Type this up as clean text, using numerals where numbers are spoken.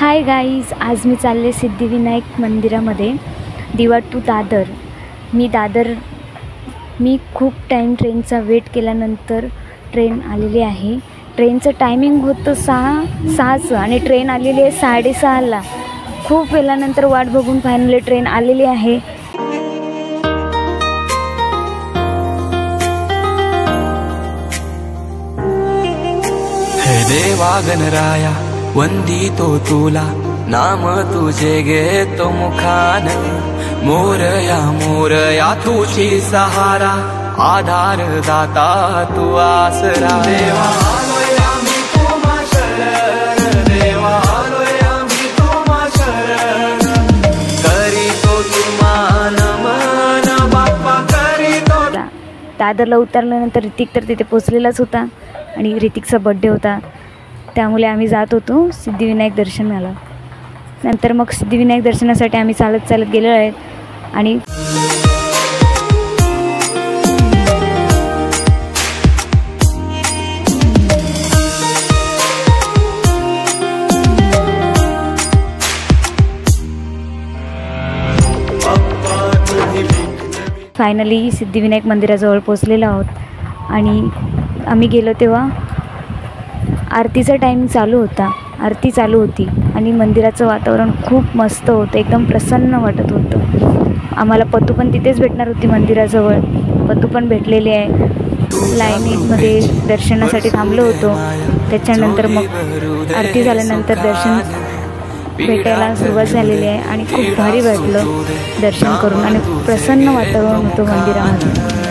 Hi guys, आज मी चालले सिद्धिविनायक मंदिरामध्ये दिवा टू दादर। मी खूप टाईम ट्रेनचा वेट केल्यानंतर ट्रेन आलेली आहे। ट्रेनचं टायमिंग होतं सहाचं आणि ट्रेन आलेली आहे 6:30ला। खूप वेळानंतर वाट बघून फायनली ट्रेन आलेली आहे। हे देवा गणराया वंदितो तुला, नाम तुझे घेतो मुखान। मोरया तुझी सहारा, आधार दाता तू आसरा। देवा आलोय आम्ही तुम्हा शरण, देवा आलोय आम्ही तुम्हा शरण। करीतो तुम्हा नमन बाप्पा, करीतो। दादरला उतरल्यानंतर ऋतिक तर तिथे पोचलेलाच होता आणि ऋतिकचा बर्थडे होता, त्यामुळे आम्ही जात होतो सिद्धिविनायक दर्शनाला। नंतर मग सिद्धिविनायक दर्शनासाठी आम्ही चालत गेलेलो आहेत आणि फायनली सिद्धिविनायक मंदिराजवळ पोचलेलो आहोत। आणि आम्ही गेलो तेव्हा आरतीचा टाईम आरती चालू होती आणि मंदिराचं वातावरण खूप मस्त होतं, एकदम प्रसन्न वाटत होतं। आम्हाला पतू पण तिथेच भेटणार होती मंदिराजवळ, पतू पण भेटलेली आहे। लाईनीमध्ये दर्शनासाठी थांबलो होतो, त्याच्यानंतर मग आरती झाल्यानंतर दर्शन भेटायला सुरुवात झालेली आहे आणि खूप भारी वाटलं दर्शन करून आणि प्रसन्न वातावरण होतं मंदिरामध्ये।